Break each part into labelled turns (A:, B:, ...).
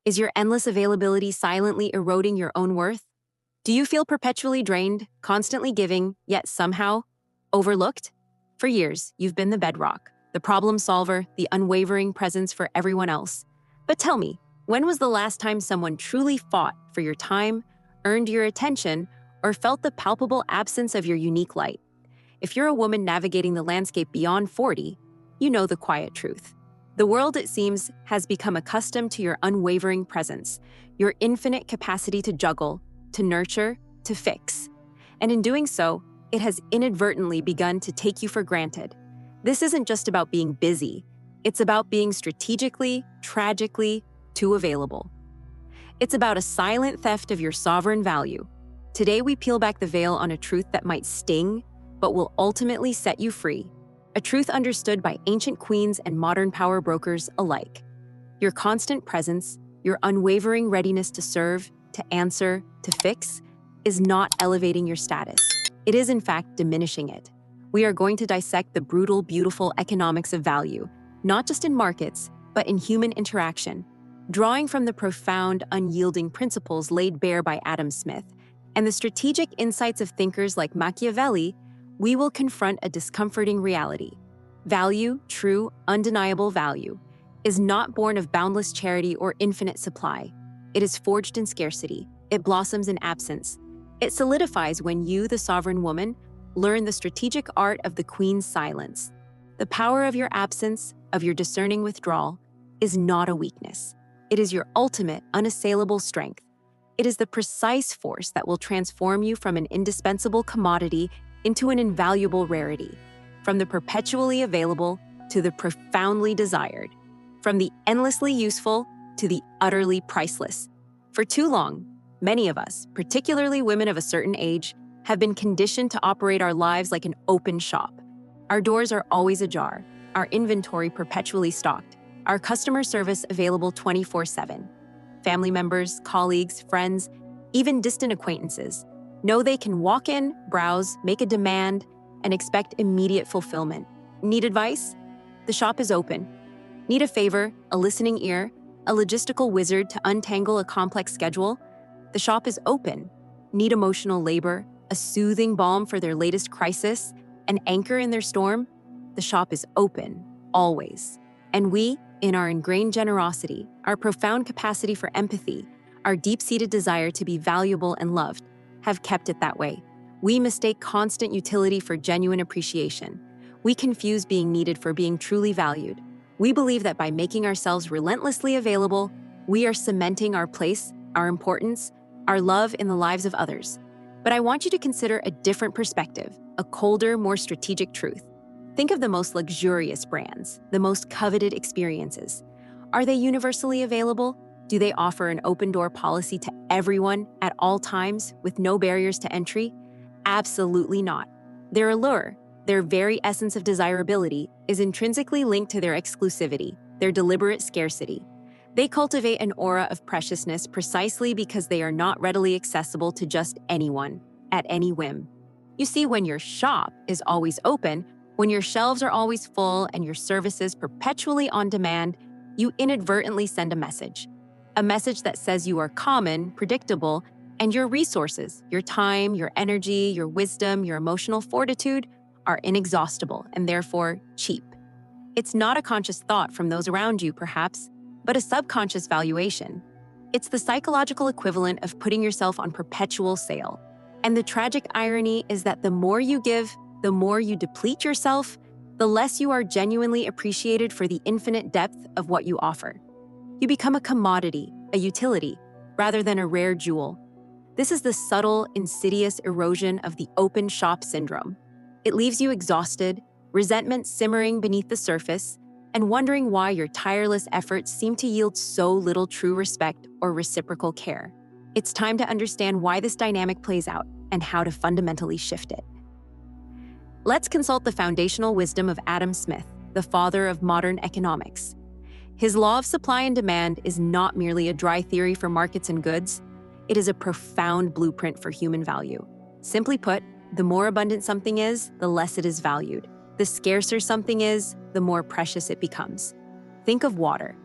A: Is your endless availability silently eroding your own worth? Do you feel perpetually drained, constantly giving, yet somehow overlooked? For years, you've been the bedrock, the problem solver, the unwavering presence for everyone else. But tell me, when was the last time someone truly fought for your time, earned your attention, or felt the palpable absence of your unique light? If you're a woman navigating the landscape beyond 40, you know the quiet truth. The world, it seems, has become accustomed to your unwavering presence, your infinite capacity to juggle, to nurture, to fix. And in doing so, it has inadvertently begun to take you for granted. This isn't just about being busy. It's about being strategically, tragically, too available. It's about a silent theft of your sovereign value. Today, we peel back the veil on a truth that might sting, but will ultimately set you free. A truth understood by ancient queens and modern power brokers alike. Your constant presence, your unwavering readiness to serve, to answer, to fix, is not elevating your status. It is, in fact, diminishing it. We are going to dissect the brutal, beautiful economics of value, not just in markets, but in human interaction. Drawing from the profound, unyielding principles laid bare by Adam Smith and the strategic insights of thinkers like Machiavelli, we will confront a discomforting reality. Value, true, undeniable value, is not born of boundless charity or infinite supply. It is forged in scarcity. It blossoms in absence. It solidifies when you, the sovereign woman, learn the strategic art of the queen's silence. The power of your absence, of your discerning withdrawal, is not a weakness. It is your ultimate, unassailable strength. It is the precise force that will transform you from an indispensable commodity into an invaluable rarity, from the perpetually available to the profoundly desired, from the endlessly useful to the utterly priceless. For too long, many of us, particularly women of a certain age, have been conditioned to operate our lives like an open shop. Our doors are always ajar, our inventory perpetually stocked, our customer service available 24/7. Family members, colleagues, friends, even distant acquaintances know they can walk in, browse, make a demand, and expect immediate fulfillment. Need advice? The shop is open. Need a favor, a listening ear, a logistical wizard to untangle a complex schedule? The shop is open. Need emotional labor, a soothing balm for their latest crisis, an anchor in their storm? The shop is open, always. And we, in our ingrained generosity, our profound capacity for empathy, our deep-seated desire to be valuable and loved, have kept it that way. We mistake constant utility for genuine appreciation. We confuse being needed for being truly valued. We believe that by making ourselves relentlessly available, we are cementing our place, our importance, our love in the lives of others. But I want you to consider a different perspective, a colder, more strategic truth. Think of the most luxurious brands, the most coveted experiences. Are they universally available? Do they offer an open-door policy to everyone at all times with no barriers to entry? Absolutely not. Their allure, their very essence of desirability, is intrinsically linked to their exclusivity, their deliberate scarcity. They cultivate an aura of preciousness precisely because they are not readily accessible to just anyone, at any whim. You see, when your shop is always open, when your shelves are always full and your services perpetually on demand, you inadvertently send a message that says you are common, predictable, and your resources, your time, your energy, your wisdom, your emotional fortitude are inexhaustible and therefore cheap. It's not a conscious thought from those around you, perhaps, but a subconscious valuation. It's the psychological equivalent of putting yourself on perpetual sale. And the tragic irony is that the more you give, the more you deplete yourself, the less you are genuinely appreciated for the infinite depth of what you offer. You become a commodity, a utility, rather than a rare jewel. This is the subtle, insidious erosion of the open shop syndrome. It leaves you exhausted, resentment simmering beneath the surface, and wondering why your tireless efforts seem to yield so little true respect or reciprocal care. It's time to understand why this dynamic plays out and how to fundamentally shift it. Let's consult the foundational wisdom of Adam Smith, the father of modern economics. His law of supply and demand is not merely a dry theory for markets and goods. It is a profound blueprint for human value. Simply put, the more abundant something is, the less it is valued. The scarcer something is, the more precious it becomes. Think of water.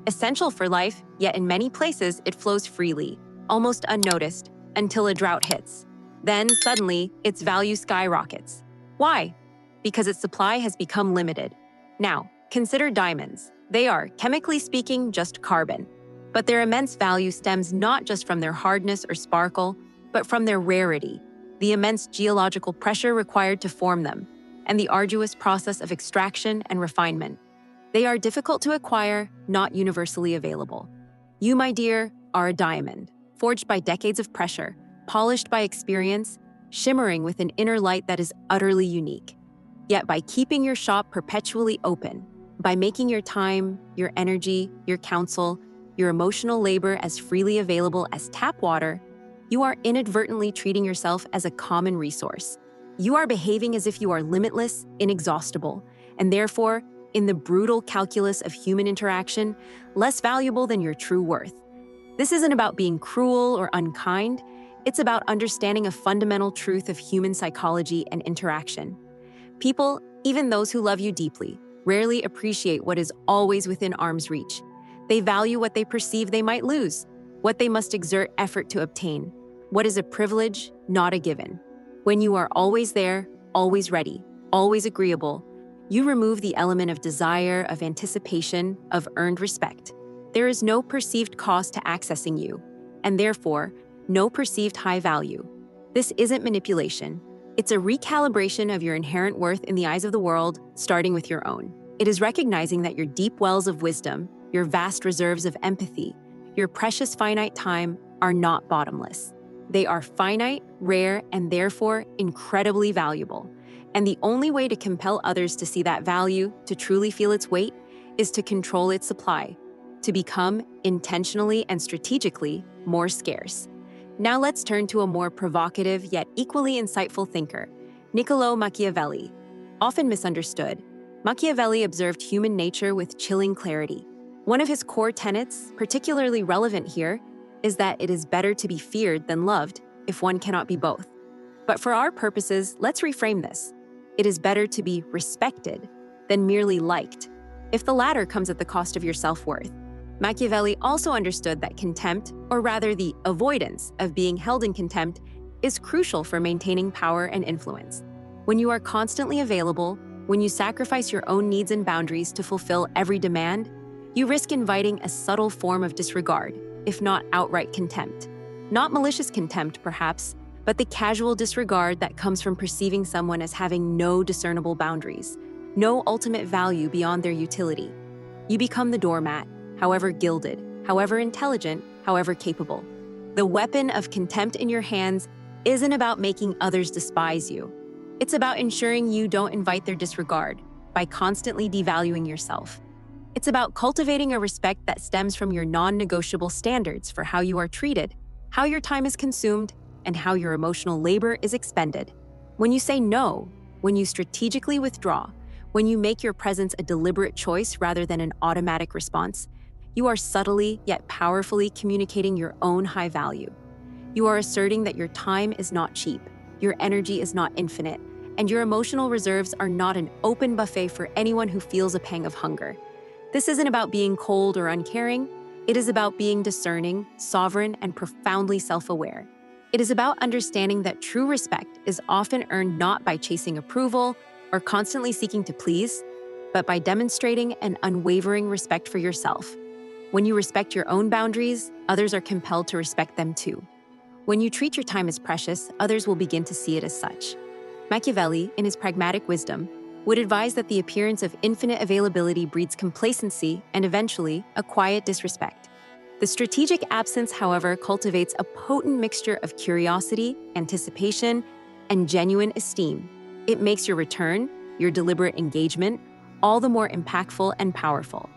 A: Essential for life, yet in many places it flows freely, almost unnoticed, until a drought hits. Then, suddenly, its value skyrockets. Why? Because its supply has become limited. Now, consider diamonds. They are, chemically speaking, just carbon. But their immense value stems not just from their hardness or sparkle, but from their rarity, the immense geological pressure required to form them, and the arduous process of extraction and refinement. They are difficult to acquire, not universally available. You, my dear, are a diamond, forged by decades of pressure, polished by experience, shimmering with an inner light that is utterly unique. Yet by keeping your shop perpetually open, by making your time, your energy, your counsel, your emotional labor as freely available as tap water, you are inadvertently treating yourself as a common resource. You are behaving as if you are limitless, inexhaustible, and therefore, in the brutal calculus of human interaction, less valuable than your true worth. This isn't about being cruel or unkind. It's about understanding a fundamental truth of human psychology and interaction. People, even those who love you deeply, rarely appreciate what is always within arm's reach. They value what they perceive they might lose, what they must exert effort to obtain, what is a privilege, not a given. When you are always there, always ready, always agreeable, you remove the element of desire, of anticipation, of earned respect. There is no perceived cost to accessing you, and therefore, no perceived high value. This isn't manipulation. It's a recalibration of your inherent worth in the eyes of the world, starting with your own. It is recognizing that your deep wells of wisdom, your vast reserves of empathy, your precious finite time are not bottomless. They are finite, rare, and therefore incredibly valuable. And the only way to compel others to see that value, to truly feel its weight, is to control its supply, to become, intentionally and strategically, more scarce. Now let's turn to a more provocative yet equally insightful thinker, Niccolò Machiavelli. Often misunderstood, Machiavelli observed human nature with chilling clarity. One of his core tenets, particularly relevant here, is that it is better to be feared than loved if one cannot be both. But for our purposes, let's reframe this. It is better to be respected than merely liked, if the latter comes at the cost of your self-worth. Machiavelli also understood that contempt, or rather the avoidance of being held in contempt, is crucial for maintaining power and influence. When you are constantly available, when you sacrifice your own needs and boundaries to fulfill every demand, you risk inviting a subtle form of disregard, if not outright contempt. Not malicious contempt, perhaps, but the casual disregard that comes from perceiving someone as having no discernible boundaries, no ultimate value beyond their utility. You become the doormat, however gilded, however intelligent, however capable. The weapon of contempt in your hands isn't about making others despise you. It's about ensuring you don't invite their disregard by constantly devaluing yourself. It's about cultivating a respect that stems from your non-negotiable standards for how you are treated, how your time is consumed, and how your emotional labor is expended. When you say no, when you strategically withdraw, when you make your presence a deliberate choice rather than an automatic response, you are subtly yet powerfully communicating your own high value. You are asserting that your time is not cheap, your energy is not infinite, and your emotional reserves are not an open buffet for anyone who feels a pang of hunger. This isn't about being cold or uncaring. It is about being discerning, sovereign, and profoundly self-aware. It is about understanding that true respect is often earned not by chasing approval or constantly seeking to please, but by demonstrating an unwavering respect for yourself. When you respect your own boundaries, others are compelled to respect them too. When you treat your time as precious, others will begin to see it as such. Machiavelli, in his pragmatic wisdom, would advise that the appearance of infinite availability breeds complacency and eventually a quiet disrespect. The strategic absence, however, cultivates a potent mixture of curiosity, anticipation, and genuine esteem. It makes your return, your deliberate engagement, all the more impactful and powerful.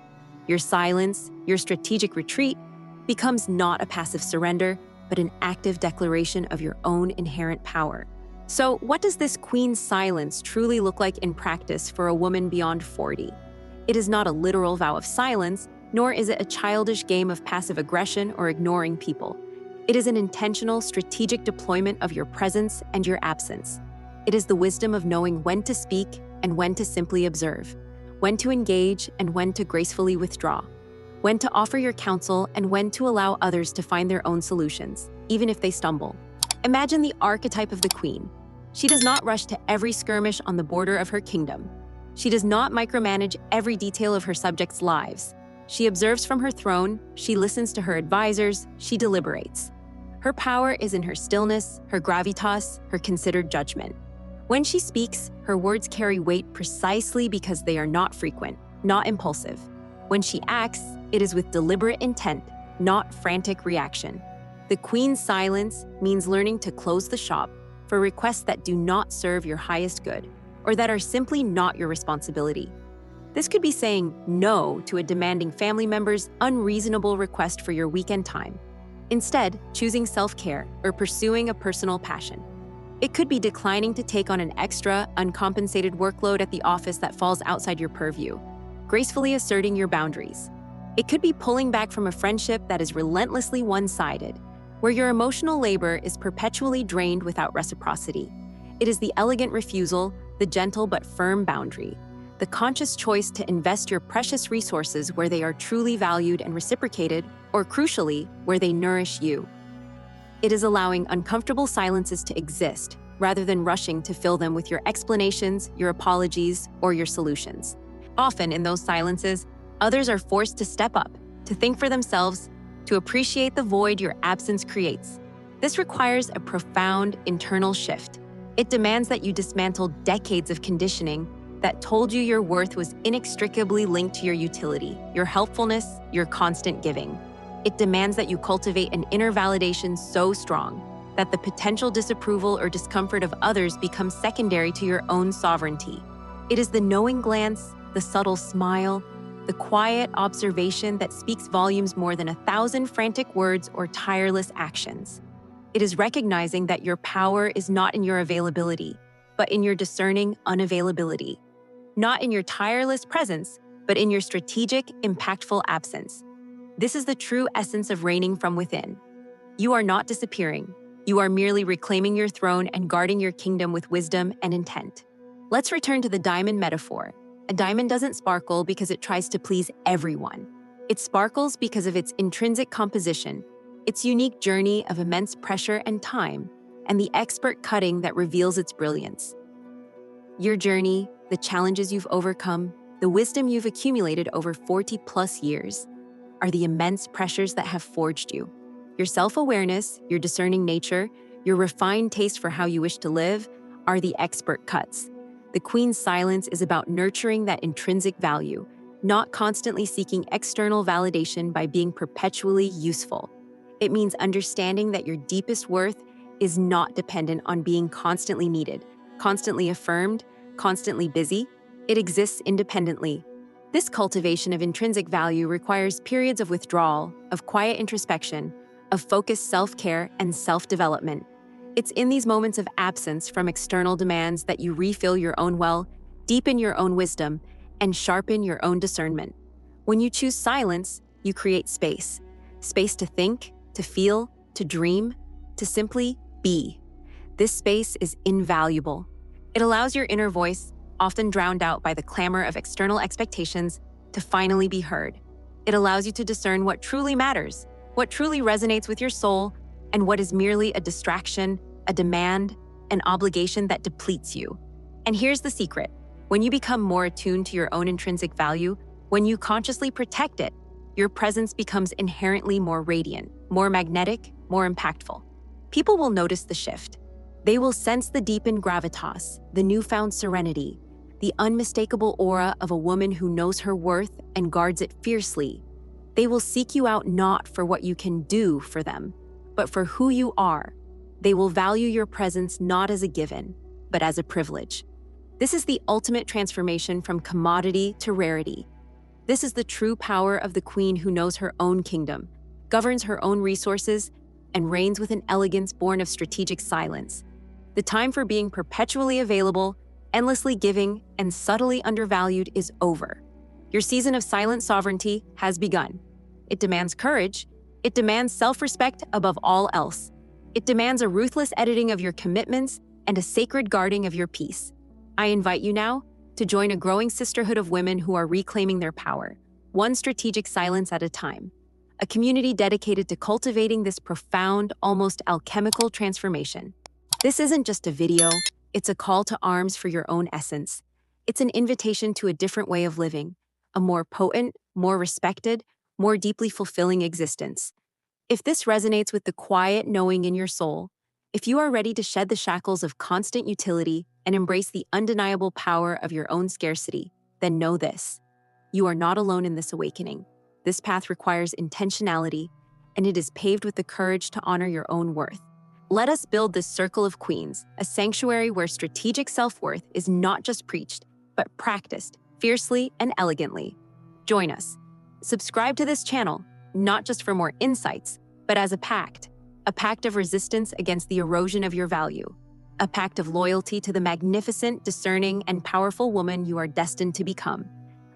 A: Your silence, your strategic retreat, becomes not a passive surrender, but an active declaration of your own inherent power. So, what does this queen's silence truly look like in practice for a woman beyond 40? It is not a literal vow of silence, nor is it a childish game of passive aggression or ignoring people. It is an intentional, strategic deployment of your presence and your absence. It is the wisdom of knowing when to speak and when to simply observe, when to engage and when to gracefully withdraw. when to offer your counsel, and when to allow others to find their own solutions, even if they stumble. Imagine the archetype of the queen. She does not rush to every skirmish on the border of her kingdom. She does not micromanage every detail of her subjects' lives. She observes from her throne, she listens to her advisors, she deliberates. Her power is in her stillness, her gravitas, her considered judgment. When she speaks, her words carry weight precisely because they are not frequent, not impulsive. When she acts, it is with deliberate intent, not frantic reaction. The queen's silence means learning to close the shop for requests that do not serve your highest good or that are simply not your responsibility. This could be saying no to a demanding family member's unreasonable request for your weekend time, instead choosing self-care or pursuing a personal passion. It could be declining to take on an extra, uncompensated workload at the office that falls outside your purview, gracefully asserting your boundaries. It could be pulling back from a friendship that is relentlessly one-sided, where your emotional labor is perpetually drained without reciprocity. It is the elegant refusal, the gentle but firm boundary, the conscious choice to invest your precious resources where they are truly valued and reciprocated, or crucially, where they nourish you. It is allowing uncomfortable silences to exist, rather than rushing to fill them with your explanations, your apologies, or your solutions. Often in those silences, others are forced to step up, to think for themselves, to appreciate the void your absence creates. This requires a profound internal shift. It demands that you dismantle decades of conditioning that told you your worth was inextricably linked to your utility, your helpfulness, your constant giving. It demands that you cultivate an inner validation so strong that the potential disapproval or discomfort of others becomes secondary to your own sovereignty. It is the knowing glance, the subtle smile, the quiet observation that speaks volumes more than 1,000 frantic words or tireless actions. It is recognizing that your power is not in your availability, but in your discerning unavailability. Not in your tireless presence, but in your strategic, impactful absence. This is the true essence of reigning from within. You are not disappearing. You are merely reclaiming your throne and guarding your kingdom with wisdom and intent. Let's return to the diamond metaphor. A diamond doesn't sparkle because it tries to please everyone. It sparkles because of its intrinsic composition, its unique journey of immense pressure and time, and the expert cutting that reveals its brilliance. Your journey, the challenges you've overcome, the wisdom you've accumulated over 40+ years, are the immense pressures that have forged you. Your self-awareness, your discerning nature, your refined taste for how you wish to live are the expert cuts. The queen's silence is about nurturing that intrinsic value, not constantly seeking external validation by being perpetually useful. It means understanding that your deepest worth is not dependent on being constantly needed, constantly affirmed, constantly busy. It exists independently. This cultivation of intrinsic value requires periods of withdrawal, of quiet introspection, of focused self-care and self-development. It's in these moments of absence from external demands that you refill your own well, deepen your own wisdom, and sharpen your own discernment. When you choose silence, you create space. Space to think, to feel, to dream, to simply be. This space is invaluable. It allows your inner voice, often drowned out by the clamor of external expectations, to finally be heard. It allows you to discern what truly matters, what truly resonates with your soul, and what is merely a distraction, a demand, an obligation that depletes you. And here's the secret. When you become more attuned to your own intrinsic value, when you consciously protect it, your presence becomes inherently more radiant, more magnetic, more impactful. People will notice the shift. They will sense the deepened gravitas, the newfound serenity, the unmistakable aura of a woman who knows her worth and guards it fiercely. They will seek you out not for what you can do for them, but for who you are. They will value your presence not as a given, but as a privilege. This is the ultimate transformation from commodity to rarity. This is the true power of the queen who knows her own kingdom, governs her own resources, and reigns with an elegance born of strategic silence. The time for being perpetually available, endlessly giving, and subtly undervalued is over. Your season of silent sovereignty has begun. It demands courage. It demands self-respect above all else. It demands a ruthless editing of your commitments and a sacred guarding of your peace. I invite you now to join a growing sisterhood of women who are reclaiming their power, one strategic silence at a time. A community dedicated to cultivating this profound, almost alchemical transformation. This isn't just a video, it's a call to arms for your own essence. It's an invitation to a different way of living, a more potent, more respected, more deeply fulfilling existence. If this resonates with the quiet knowing in your soul, if you are ready to shed the shackles of constant utility and embrace the undeniable power of your own scarcity, then know this. You are not alone in this awakening. This path requires intentionality, and it is paved with the courage to honor your own worth. Let us build this circle of queens, a sanctuary where strategic self-worth is not just preached, but practiced fiercely and elegantly. Join us. Subscribe to this channel, not just for more insights, but as a pact of resistance against the erosion of your value, a pact of loyalty to the magnificent, discerning, and powerful woman you are destined to become.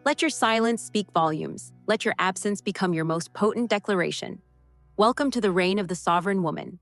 A: Let your silence speak volumes. Let your absence become your most potent declaration. Welcome to the reign of the sovereign woman.